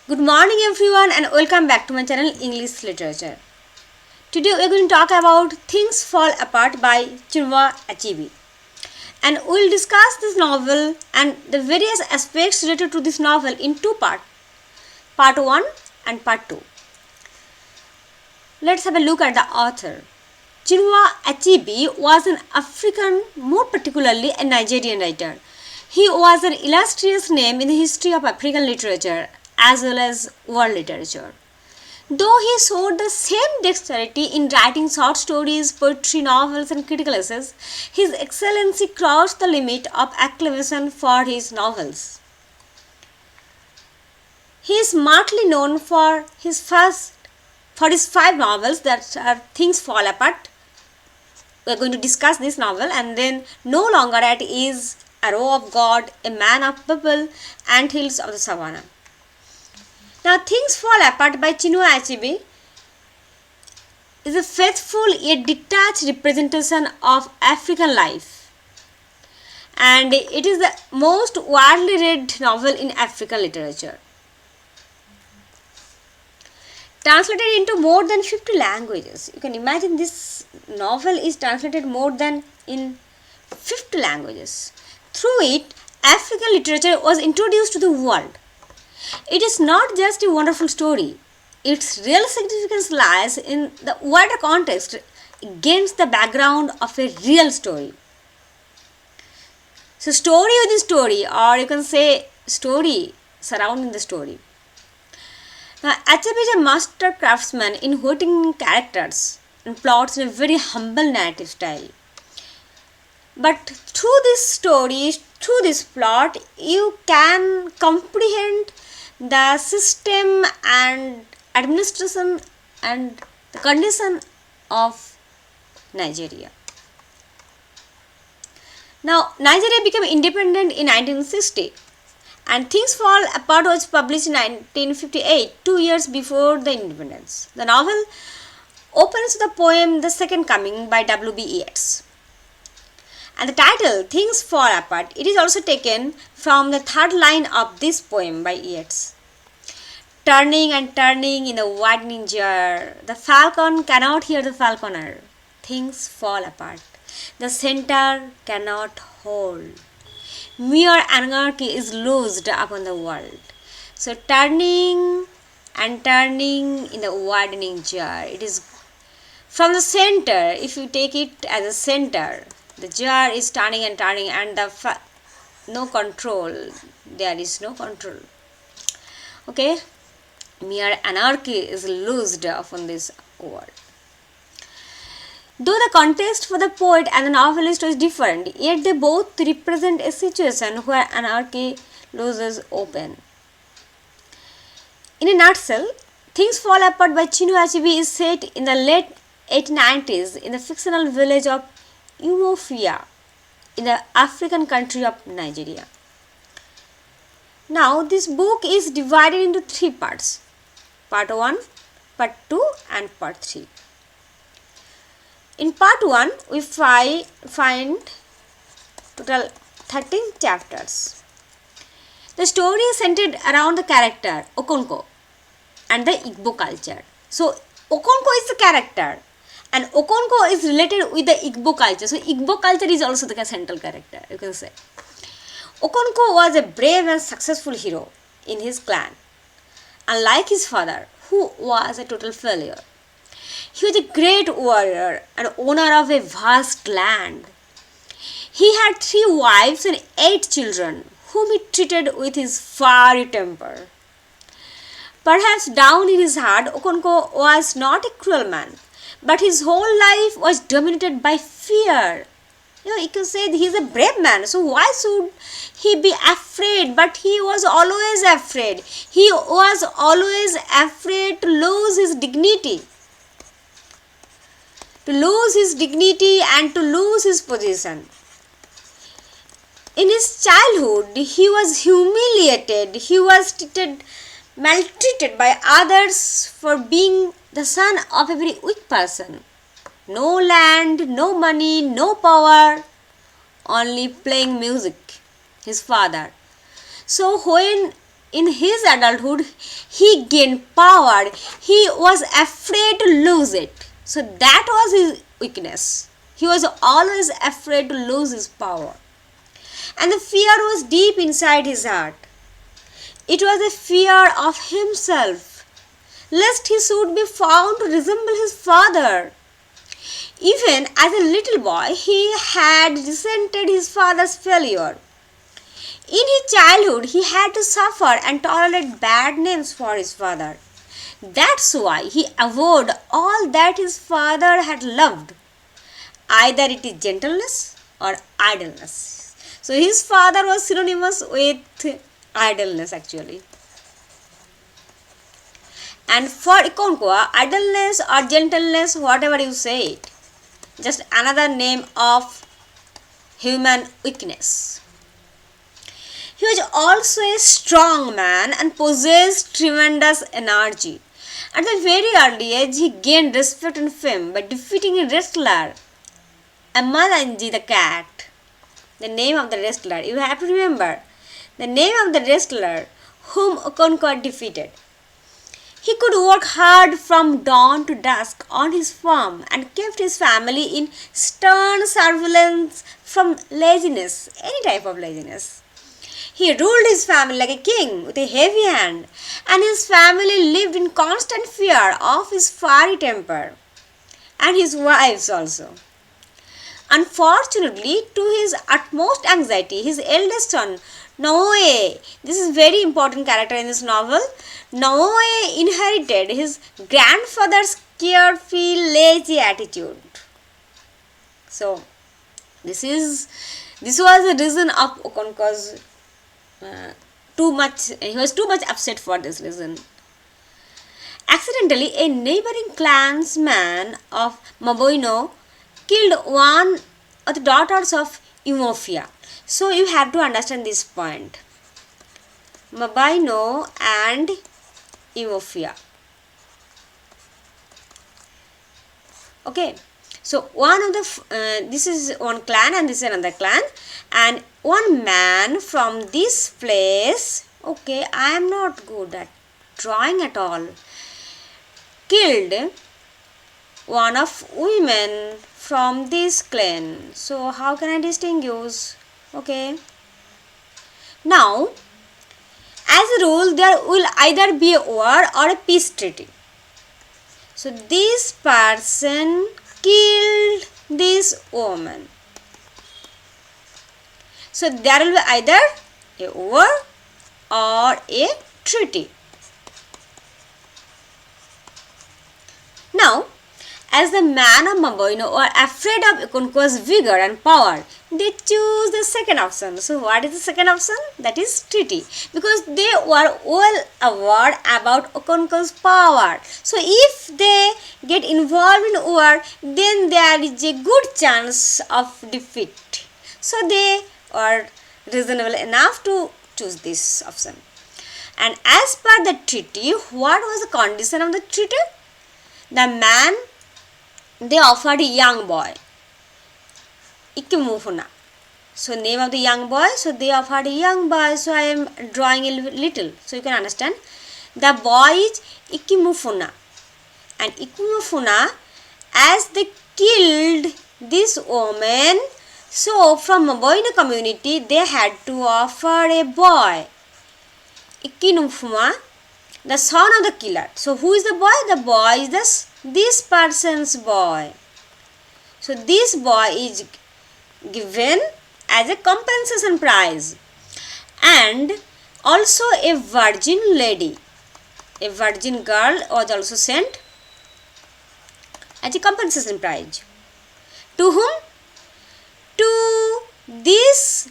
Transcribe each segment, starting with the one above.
Good morning everyone and welcome back to my channel English Literature. Today we are going to talk about Things Fall Apart by Chinua Achebe. And we will discuss this novel and the various aspects related to this novel in two parts. Part 1 and Part 2. Let's have a look at the author. Chinua Achebe was an African, more particularly a Nigerian writer. He was an illustrious name in the history of African literature as well as world literature. Though he showed the same dexterity in writing short stories, poetry, novels, and critical essays, his excellency crossed the limit of acclamation for his novels. He is smartly known for his five novels that are Things Fall Apart. We are going to discuss this novel, and then No Longer At Ease, A Row of God, A Man of People, and Hills of the Savannah. Now, Things Fall Apart by Chinua Achebe is a faithful yet detached representation of African life, and it is the most widely read novel in African literature. Translated into more than 50 languages. You can imagine this novel is translated more than in 50 languages. Through it, African literature was introduced to the world. It is not just a wonderful story. Its real significance lies in the wider context against the background of a real story. So, story within story, or you can say story surrounding the story. Now, Achebe is a master craftsman in writing characters and plots in a very humble narrative style. But through this story, through this plot, you can comprehend the system and administration and the condition of Nigeria. Now, Nigeria became independent in 1960, and Things Fall Apart was published in 1958, 2 years before the independence. The novel opens with the poem The Second Coming by W.B. Yeats. And the title, Things Fall Apart, it is also taken from the third line of this poem by Yeats. Turning and turning in a widening jar, the falcon cannot hear the falconer. Things fall apart. The center cannot hold. Mere anarchy is loosed upon the world. So turning and turning in the widening jar. It is from the center, if you take it as a center, the jar is turning and turning, and no control. There is no control. Okay, mere anarchy is loosed upon this world. Though the context for the poet and the novelist was different, yet they both represent a situation where anarchy loses open. In a nutshell, Things Fall Apart by Chinua Achebe is set in the late 1890s in the fictional village of Umuofia in the African country of Nigeria. Now, this book is divided into three parts. Part 1, Part 2 and Part 3. In Part 1, we find total 13 chapters. The story is centered around the character Okonko and the Igbo culture. So, Okonko is the character, and Okonko is related with the Igbo culture. So, Igbo culture is also the central character, you can say. Okonko was a brave and successful hero in his clan, unlike his father, who was a total failure. He was a great warrior and owner of a vast land. He had 3 wives and 8 children, whom he treated with his fiery temper. Perhaps down in his heart, Okonko was not a cruel man, but his whole life was dominated by fear. You can say he is a brave man, so why should he be afraid? But he was always afraid. He was always afraid to lose his dignity. To lose his dignity and to lose his position. In his childhood, he was humiliated. He was maltreated by others for being the son of a very weak person. No land, no money, no power, only playing music, his father. So when in his adulthood he gained power. He was afraid to lose it. So that was his weakness. He was always afraid to lose his power. And the fear was deep inside his heart. It was a fear of himself, lest he should be found to resemble his father. Even as a little boy, he had resented his father's failure. In his childhood, he had to suffer and tolerate bad names for his father. That's why he abhorred all that his father had loved. Either it is gentleness or idleness. So his father was synonymous with idleness actually. And for Okonkwo, idleness or gentleness, whatever you say it, just another name of human weakness. He was also a strong man and possessed tremendous energy. At a very early age, he gained respect and fame by defeating a wrestler, Amalanji the cat. The name of the wrestler, you have to remember the name of the wrestler whom Okonkwo defeated. He could work hard from dawn to dusk on his farm and kept his family in stern surveillance from laziness, any type of laziness. He ruled his family like a king with a heavy hand, and his family lived in constant fear of his fiery temper, and his wives also. Unfortunately, to his utmost anxiety, his eldest son, Noe, this is very important character in this novel, Noe inherited his grandfather's carefree, lazy attitude. So, this was the reason of Okonkwo's he was too much upset for this reason. Accidentally, a neighboring clansman of Maboino killed one of the daughters of Umofia. So you have to understand this point. Maboino and Umofia. Okay. So one of the this is one clan and this is another clan, and one man from this place, okay, I am not good at drawing at all, killed one of women from this clan. So how can I distinguish? Okay. Now, as a rule, there will either be a war or a peace treaty. So this person killed this woman. So there will be either a war or a treaty. Now, as the man of Maboino were afraid of Okonkwo's vigor and power, they choose the second option. So what is the second option? That is treaty. Because they were well aware about Okonkwo's power. So if they get involved in war, then there is a good chance of defeat. So they were reasonable enough to choose this option. And as per the treaty, what was the condition of the treaty? The man, they offered a young boy, Ikimufuna. So name of the young boy, so they offered a young boy, so I am drawing a little, so you can understand. The boy is Ikimufuna. And Ikimufuna, as they killed this woman, so from Maboino community, they had to offer a boy, Ikinufuma, the son of the killer. So who is the boy? The boy is this person's boy. So this boy is given as a compensation prize. And also a virgin lady, a virgin girl was also sent as a compensation prize. To whom? To this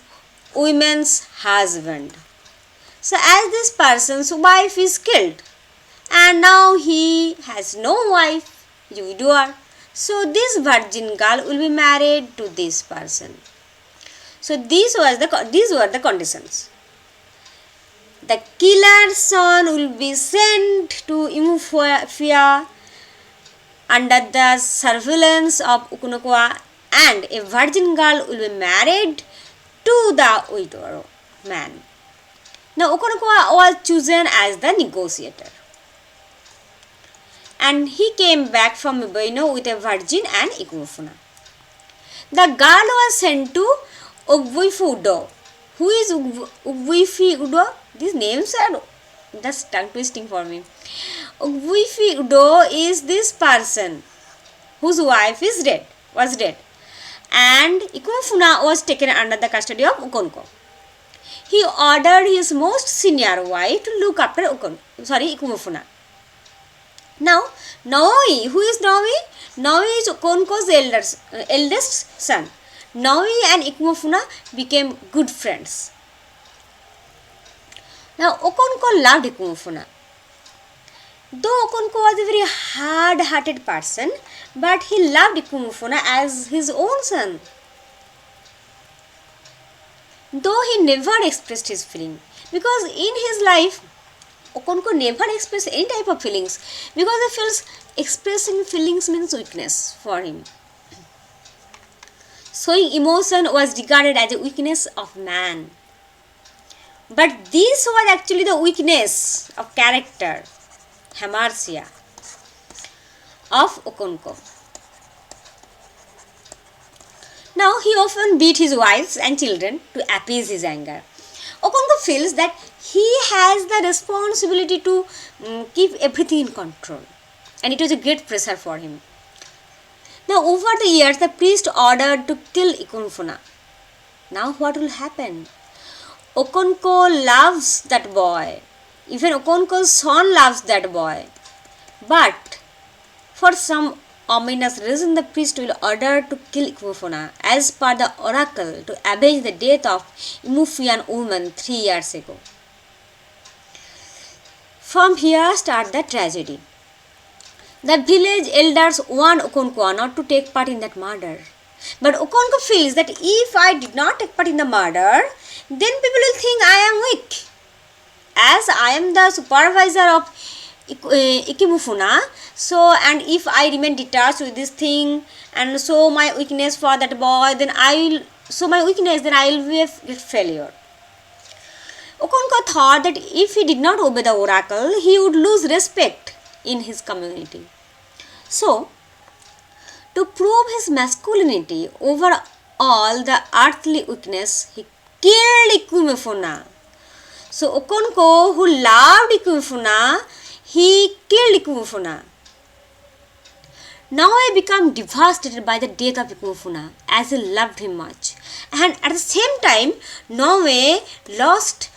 woman's husband. So as this person's wife is killed and now he has no wife, widower, so this virgin girl will be married to this person. So these were the conditions. The killer's son will be sent to Umofia under the surveillance of Okonkwo, and a virgin girl will be married to the widower man. Now Okonkwo was chosen as the negotiator. And he came back from Iboino with a virgin and Ikwefuna. The girl was sent to Ogbuifi-Udo. Who is Ogbuifi-Udo? These names are just tongue twisting for me. Ogbuifi-Udo is this person whose wife was dead. And Ikwefuna was taken under the custody of Okonkwo. He ordered his most senior wife to look after Ikwefuna. Now, Noi, who is Noi? Noi is Okonkwo's eldest son. Noi and Ikwefuna became good friends. Now, Okonkwo loved Ikwefuna. Though Okonkwo was a very hard-hearted person, but he loved Ikwefuna as his own son. Though he never expressed his feeling, because in his life, Okonkwo never expressed any type of feelings, because he feels expressing feelings means weakness for him. Showing emotion was regarded as a weakness of man. But this was actually the weakness of character, hamartia, of Okonkwo. Now he often beat his wives and children to appease his anger. Okonkwo feels that he has the responsibility to keep everything in control, and it was a great pressure for him. Now over the years the priest ordered to kill Ikwefuna. Now what will happen? Okonkwo loves that boy. Even Okonkwo's son loves that boy. But for some ominous reason the priest will order to kill Ikwefuna as per the oracle to avenge the death of Imufian woman 3 years ago. From here starts the tragedy. The village elders warn Okonkwo not to take part in that murder. But Okonkwo feels that if I did not take part in the murder, then people will think I am weak. As I am the supervisor of Ikwefuna, and if I remain detached with this thing and show my weakness for that boy, then I will be a failure. Okonkwo thought that if he did not obey the oracle, he would lose respect in his community. So, to prove his masculinity over all the earthly weakness, he killed Ikwefuna. So, Okonkwo, who loved Ikwefuna, he killed Ikwefuna. Now I become devastated by the death of Ikwefuna, as he loved him much. And at the same time, Norway lost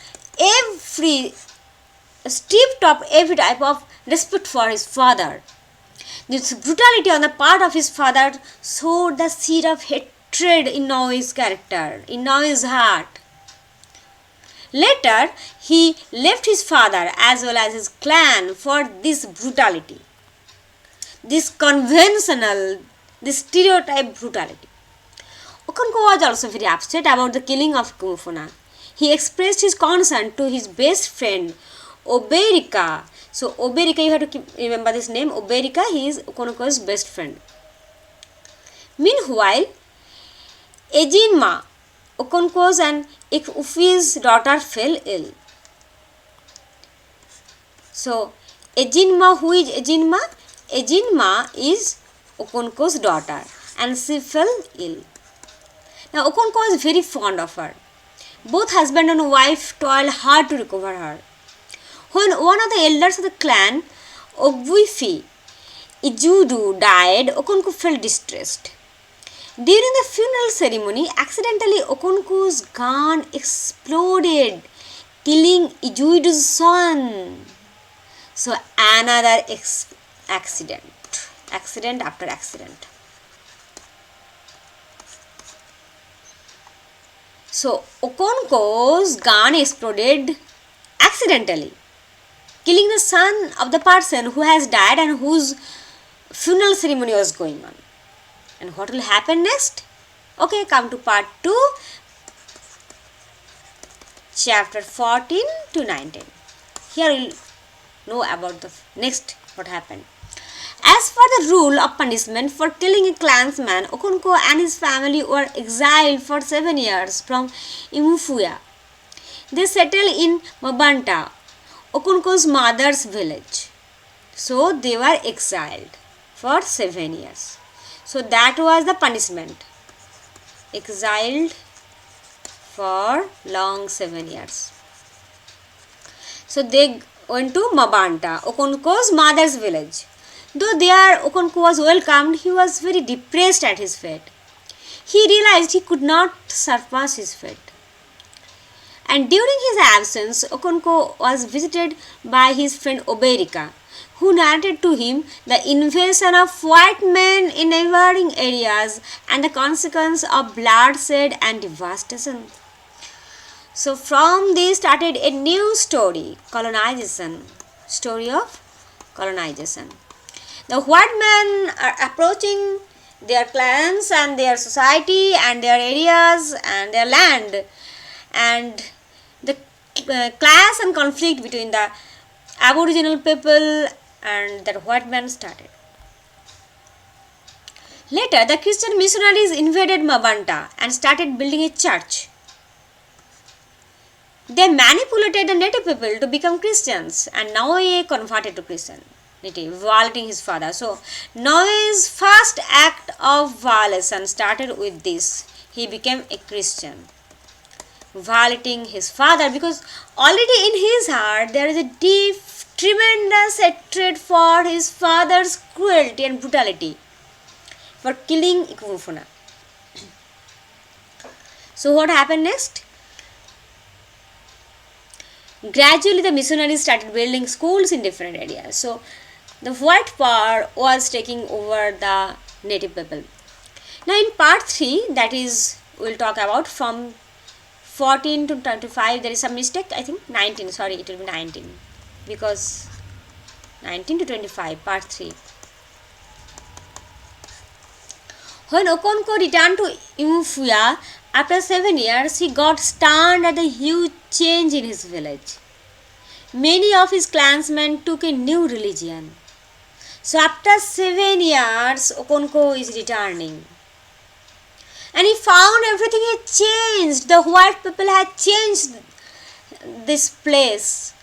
stripped of every type of respect for his father. This brutality on the part of his father sowed the seed of hatred in Norway's character, in Norway's heart. Later, he left his father as well as his clan for this brutality, this conventional, this stereotype brutality. Okonkwo was also very upset about the killing of Ikwefuna. He expressed his concern to his best friend, Oberika. So, Oberika, you have to remember this name. Oberika, he is Okonkwo's best friend. Meanwhile, Ejinma, Okonkwo's and Ikwufi's daughter, fell ill. So, Ejinma, who is Ejinma? Ejinma is Okonkwo's daughter, and she fell ill. Now, Okonkwo is very fond of her. Both husband and wife toil hard to recover her. When one of the elders of the clan, Ogbuifi Ijudu, died, Okonkwo felt distressed. During the funeral ceremony, accidentally Okonkwo's gun exploded, killing Ijudu's son. So another accident after accident. So Okonkwo's gun exploded accidentally, killing the son of the person who has died and whose funeral ceremony was going on. And what will happen next? Okay, come to part 2, chapter 14 to 19. Here we'll know about the next what happened. As for the rule of punishment for killing a clansman, Okonkwo and his family were exiled for 7 years from Imufuya. They settled in Mabanta, Okonko's mother's village. So they were exiled for 7 years. So that was the punishment. Exiled for long 7 years. So they went to Mabanta, Okonko's mother's village. Though there Okonko was welcomed, he was very depressed at his fate. He realized he could not surpass his fate. And during his absence, Okonko was visited by his friend Oberika, who narrated to him the invasion of white men in neighboring areas and the consequence of bloodshed and devastation. So from this started a new story, colonization, story of colonization. The white men are approaching their clans and their society and their areas and their land, and the clash and conflict between the Aboriginal people and the white men started. Later, the Christian missionaries invaded Mabanta and started building a church. They manipulated the native people to become Christians, and Noe converted to Christianity, violating his father. So, Noe's first act of violation started with this. He became a Christian, violating his father, because already in his heart there is a deep, tremendous hatred for his father's cruelty and brutality, for killing Ikumfuna. So, what happened next? Gradually, the missionaries started building schools in different areas. So, the white power was taking over the native people. Now, in part 3, that is, we will talk about from 14 to 25, there is some mistake, I think 19, sorry, it will be 19, because 19 to 25, part 3. When Okonko returned to Umufuya, after 7 years, he got stunned at the huge change in his village. Many of his clansmen took a new religion. So after 7 years, Okonko is returning. And he found everything had changed. The white people had changed this place.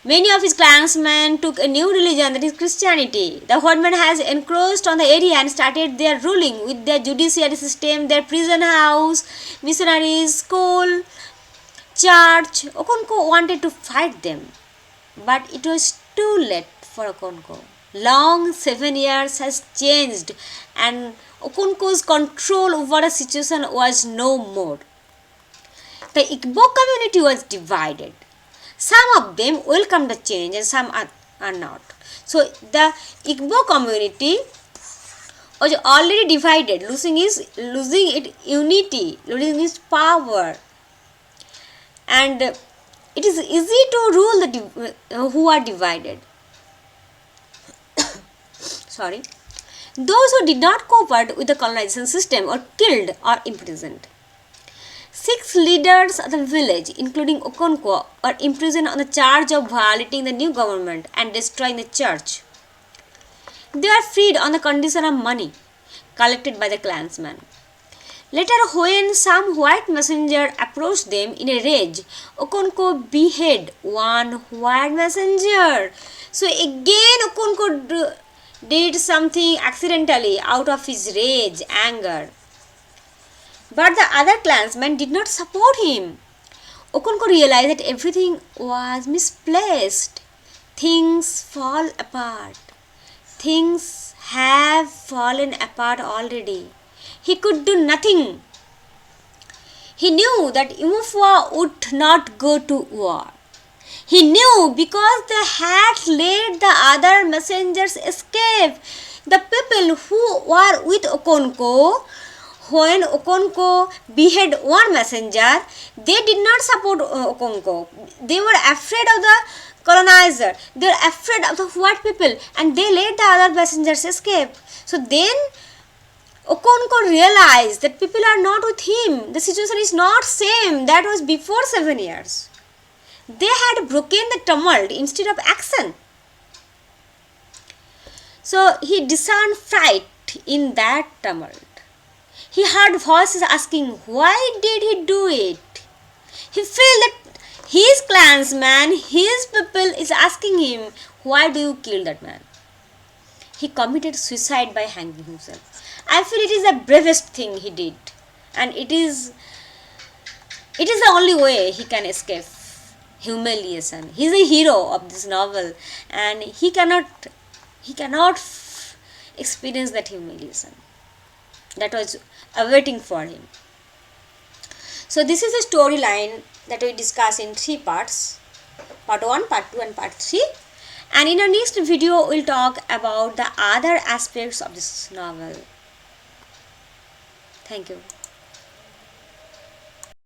Many of his clansmen took a new religion, that is Christianity. The white man has encroached on the area and started their ruling with their judiciary system, their prison house, missionaries, school, church. Okonko wanted to fight them, but it was too late for Okonko. Long 7 years has changed, and Okonko's control over the situation was no more. The Igbo community was divided. Some of them welcomed the change and some are not. So the Igbo community was already divided, losing its unity, losing its power. And it is easy to rule the who are divided. Sorry. Those who did not cooperate with the colonization system were killed or imprisoned. 6 leaders of the village, including Okonko, were imprisoned on the charge of violating the new government and destroying the church. They were freed on the condition of money collected by the clansmen. Later, when some white messenger approached them in a rage, Okonko beheaded one white messenger. So again, Okonko did something accidentally out of his rage, anger. But the other clansmen did not support him. Okonko realized that everything was misplaced. Things fall apart. Things have fallen apart already. He could do nothing. He knew that Umufua would not go to war. He knew because they had let the other messengers escape. The people who were with Okonko, when Okonko beheaded one messenger, they did not support Okonko. They were afraid of the colonizer. They were afraid of the white people, and they let the other messengers escape. So then Okonko realized that people are not with him. The situation is not same that was before 7 years. They had broken the tumult instead of action. So he discerned fright in that tumult. He heard voices asking, why did he do it? He felt that his clansman, his people is asking him, why do you kill that man? He committed suicide by hanging himself. I feel it is the bravest thing he did, and it is the only way he can escape humiliation. He is a hero of this novel, and he cannot experience that humiliation that was awaiting for him. So this is a storyline that we discuss in 3 parts, part 1, part 2 and part 3. And in our next video, we'll talk about the other aspects of this novel. Thank you.